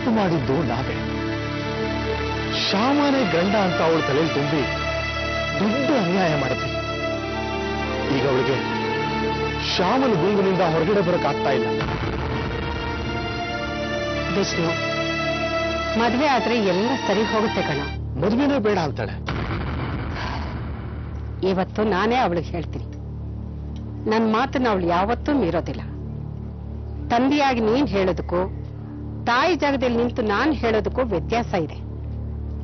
ತಪ್ಪು ಮಾಡಿದ್ದು ನಾವೇ. ಶ್ಯಾಮನೇ ಗಂಡ ಅಂತ ಅವಳ ತಲೆಯಲ್ಲಿ ತುಂಬಿ ದೊಡ್ಡ ಅನ್ಯಾಯ ಮಾಡಿದ್ವಿ. ಈಗ ಅವಳಿಗೆ ಶ್ಯಾಮನ ಗುಂಗಿನಿಂದ ಹೊರಗಡೆ ಬರೋಕ್ಕಾಗ್ತಾ ಇಲ್ಲ. ವಿಷ್ಣು, ಮದುವೆ ಆದ್ರೆ ಎಲ್ಲ ಸರಿ ಹೋಗುತ್ತೆ ಕಣ. ಮದುವೆನೇ ಬೇಡ ಅಂತಾಳೆ. ಇವತ್ತು ನಾನೇ ಅವಳಿಗೆ ಹೇಳ್ತೀನಿ, ನನ್ನ ಮಾತನ್ನ ಅವಳು ಯಾವತ್ತೂ ಮೀರೋದಿಲ್ಲ. ತಂದೆಯಾಗಿ ನೀನ್ ಹೇಳೋದಕ್ಕೂ ತಾಯಿ ಜಾಗದಲ್ಲಿ ನಿಂತು ನಾನು ಹೇಳೋದಕ್ಕೂ ವ್ಯತ್ಯಾಸ ಇದೆ.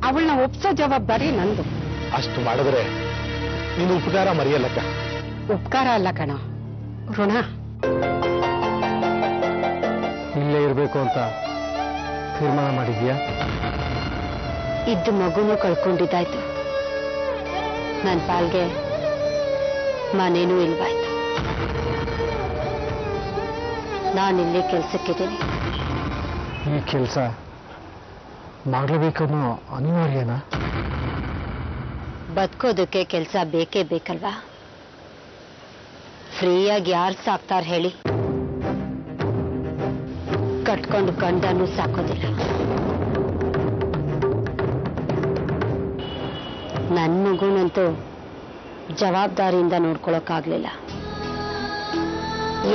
ಅವಳನ್ನ ಒಪ್ಸೋ ಜವಾಬ್ದಾರಿ ನಂದು. ಅಷ್ಟು ಮಾಡಿದ್ರೆ ನೀನು ಉಪಕಾರ ಮರೆಯಲ್ಲಕ್ಕ. ಉಪಕಾರ ಅಲ್ಲ ಕಣ, ಋಣ. ಇಲ್ಲೇ ಇರಬೇಕು ಅಂತ ತೀರ್ಮಾನ ಮಾಡಿದ್ಯಾ? ಇದ್ದು ಮಗುನೂ ಕಳ್ಕೊಂಡಿದ್ದಾಯ್ತು, ನನ್ನ ಪಾಲ್ಗೆ ಮನೇನೂ ಇಲ್ವಾಯ್ತು. ನಾನಿಲ್ಲಿ ಕೆಲ್ಸಕ್ಕಿದ್ದೀನಿ. ಈ ಕೆಲಸ ಮಾಡಲೇಬೇಕನ್ನೋ ಅನಿವಾರ್ಯನಾ? ಬದುಕೋದಕ್ಕೆ ಕೆಲಸ ಬೇಕೇ ಬೇಕಲ್ವಾ? ಫ್ರೀಯಾಗಿ ಯಾರು ಸಾಕ್ತಾರ ಹೇಳಿ? ಕಟ್ಕೊಂಡು ಗಂಡನೂ ಸಾಕೋದಿಲ್ಲ. ನನ್ನ ಮಗುನಂತೂ ಜವಾಬ್ದಾರಿಯಿಂದ ನೋಡ್ಕೊಳಕ್ಕಾಗ್ಲಿಲ್ಲ.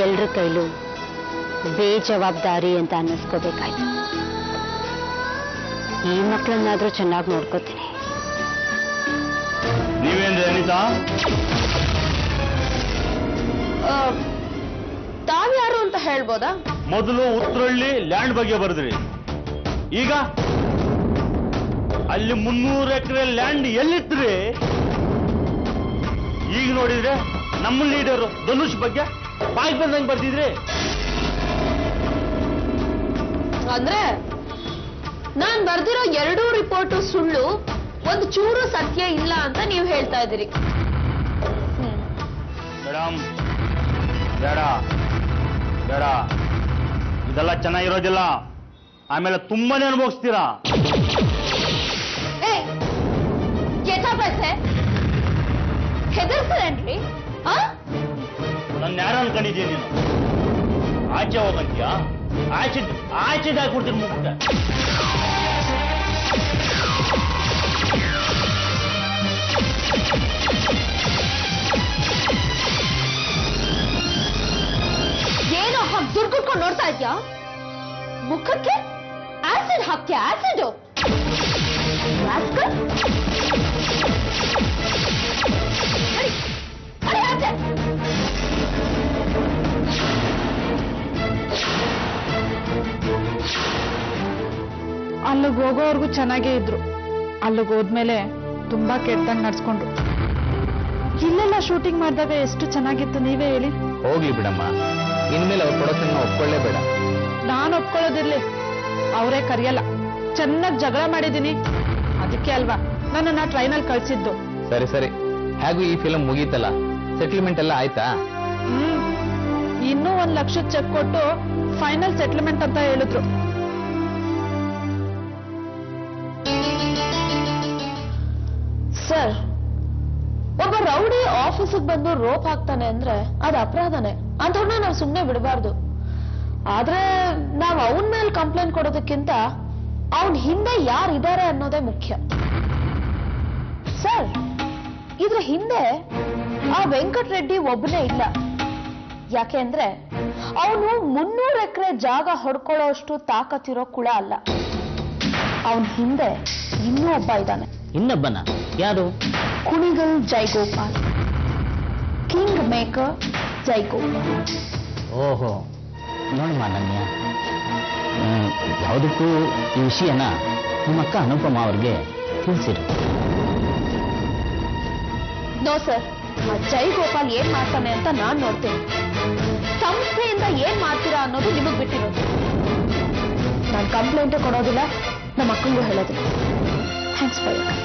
ಎಲ್ರ ಕೈಲೂ ಬೇಜವಾಬ್ದಾರಿ ಅಂತ ಅನ್ನಿಸ್ಕೋಬೇಕಾಯ್ತು. ಈ ಮಕ್ಕಳನ್ನಾದ್ರೂ ಚೆನ್ನಾಗಿ ನೋಡ್ಕೋತೀನಿ. ನೀವೇನ್ರಿ ಅನಿತಾ? ತಾವ್ಯಾರು ಅಂತ ಹೇಳ್ಬೋದಾ? ಮೊದಲು ಉತ್ರಳ್ಳಿ ಲ್ಯಾಂಡ್ ಬಗ್ಗೆ ಬರೆದ್ರಿ, ಈಗ ಅಲ್ಲಿ 300 ಎಕರೆ ಲ್ಯಾಂಡ್ ಎಲ್ಲಿತ್ರಿ? ಈಗ ನೋಡಿದ್ರೆ ನಮ್ಮ ಲೀಡರು ಧನುಷ್ ಬಗ್ಗೆ ಬಾಯಿ ಬಂದಂಗೆ ಬರ್ತಿದ್ರಿ. ಅಂದ್ರೆ ನಾನ್ ಬರ್ದಿರೋ 2 ರಿಪೋರ್ಟು ಸುಳ್ಳು, ಒಂದು ಚೂರು ಸತ್ಯ ಇಲ್ಲ ಅಂತ ನೀವು ಹೇಳ್ತಾ ಇದ್ದೀರಿ. ಮೇಡಮ್, ಬೇಡ ಬೇಡ, ಇದೆಲ್ಲ ಚೆನ್ನಾಗಿರೋದಿಲ್ಲ. ಆಮೇಲೆ ತುಂಬಾನೇ ಅನುಭವಿಸ್ತೀರಾ. ಹೆದರ್ಸೇನ್ರಿ? ನನ್ನ ಯಾರು ಅನ್ಕೊಂಡಿದ್ದೀನಿ ನೀನು? ಆಚೆ ಹೋಗಂತೀಯಾ? ಆಚೆಗೆ ಹಾಕ್ಬಿಡ್ತೀನಿ ಮುಗ್ದ. ಏನೋ ಹಾಗೆ ದುರ್ಗುಟ್ಕೊಂಡು ನೋಡ್ತಾ ಇದ್ಯಾ? ಮುಖಕ್ಕೆ ಆಸಿಡ್ ಹಾಕ್ತೀಯ? ಆಸಿಡ್ ಅಲ್ಲಿಗೆ ಹೋಗೋವರೆಗೂ ಚೆನ್ನಾಗೇ ಇದ್ರು. ಅಲ್ಲಿಗೆ ಹೋದ್ಮೇಲೆ ತುಂಬಾ ಕೆಟ್ಟಂಗ್ ನಡ್ಸ್ಕೊಂಡ್ರು. ಇಲ್ಲೆಲ್ಲ ಶೂಟಿಂಗ್ ಮಾಡಿದಾಗ ಎಷ್ಟು ಚೆನ್ನಾಗಿತ್ತು, ನೀವೇ ಹೇಳಿ. ಹೋಗ್ಲಿ ಬಿಡಮ್ಮ, ಇನ್ಮೇಲೆ ಅವ್ರು ಕೊಡೋದನ್ನ ಒಪ್ಕೊಳ್ಳೇಬೇಡ. ನಾನು ಒಪ್ಕೊಳ್ಳೋದಿರ್ಲಿ, ಅವರೇ ಕರೆಯಲ್ಲ. ಚೆನ್ನಾಗಿ ಜಗಳ ಮಾಡಿದೀನಿ, ಅದಕ್ಕೆ ಅಲ್ವಾ ನನ್ನನ್ನ ಟ್ರೈನಲ್ಲಿ ಕಳ್ಸಿದ್ದು. ಸರಿ ಸರಿ, ಹೇಗೂ ಈ ಫಿಲಂ ಮುಗೀತಲ್ಲ, ಸೆಟಲ್ಮೆಂಟ್ ಎಲ್ಲ ಆಯ್ತಾ? ಇನ್ನೂ 1 ಲಕ್ಷ ಚೆಕ್ ಕೊಟ್ಟು ಫೈನಲ್ ಸೆಟಲ್ಮೆಂಟ್ ಅಂತ ಹೇಳಿದ್ರು. ಸರ್, ಒಬ್ಬ ರೌಡಿ ಆಫೀಸಿಗೆ ಬಂದು ರೋಪ್ ಹಾಕ್ತಾನೆ ಅಂದ್ರೆ ಅದು ಅಪರಾಧನೇ. ಅಂಥವ್ರನ್ನ ನಾವು ಸುಮ್ಮನೆ ಬಿಡಬಾರ್ದು. ಆದ್ರೆ ನಾವು ಅವನ ಮೇಲೆ ಕಂಪ್ಲೇಂಟ್ ಕೊಡೋದಕ್ಕಿಂತ ಅವನ್ ಹಿಂದೆ ಯಾರಿದ್ದಾರೆ ಅನ್ನೋದೇ ಮುಖ್ಯ. ಸರ್, ಇದ್ರ ಹಿಂದೆ ಆ ವೆಂಕಟ್ ರೆಡ್ಡಿ ಒಬ್ಬನೇ ಇಲ್ಲ. ಯಾಕೆ ಅಂದ್ರೆ ಅವನು 300 ಎಕರೆ ಜಾಗ ಹೊಡ್ಕೊಳ್ಳೋ ಅಷ್ಟು ತಾಕತ್ತಿರೋ ಕುಳ ಅಲ್ಲ. ಅವನ್ ಹಿಂದೆ ಇನ್ನೂ ಒಬ್ಬ ಇದ್ದಾನೆ. ಇನ್ನೊಬ್ಬನ? ಯಾರು? Kunigal Jaigopal, king maker Jaigopal. ಓಹೋ, ನೋಡಮ್ಮ ಅನನ್ಯ, ಯಾವುದಕ್ಕೂ ಈ ವಿಷಯನ ನಿಮ್ಮ ಅಕ್ಕ ಅನುಪಮ ಅವ್ರಿಗೆ ತಿಳಿಸಿರು. ನೋ ಸರ್, ಆ ಜೈಗೋಪಾಲ್ ಏನ್ ಮಾಡ್ತಾನೆ ಅಂತ ನಾನ್ ನೋಡ್ತೀನಿ. ಸಂಸ್ಥೆಯಿಂದ ಏನ್ ಮಾಡ್ತೀರಾ ಅನ್ನೋದು ನಿಮಗ್ ಬಿಟ್ಟಿರೋದು. ನಾನು ಕಂಪ್ಲೇಂಟ್ ಕೊಡೋದಿಲ್ಲ, ನಮ್ಮ ಅಕ್ಕಂಗೂ ಹೇಳೋದಿಲ್ಲ. Thanks for your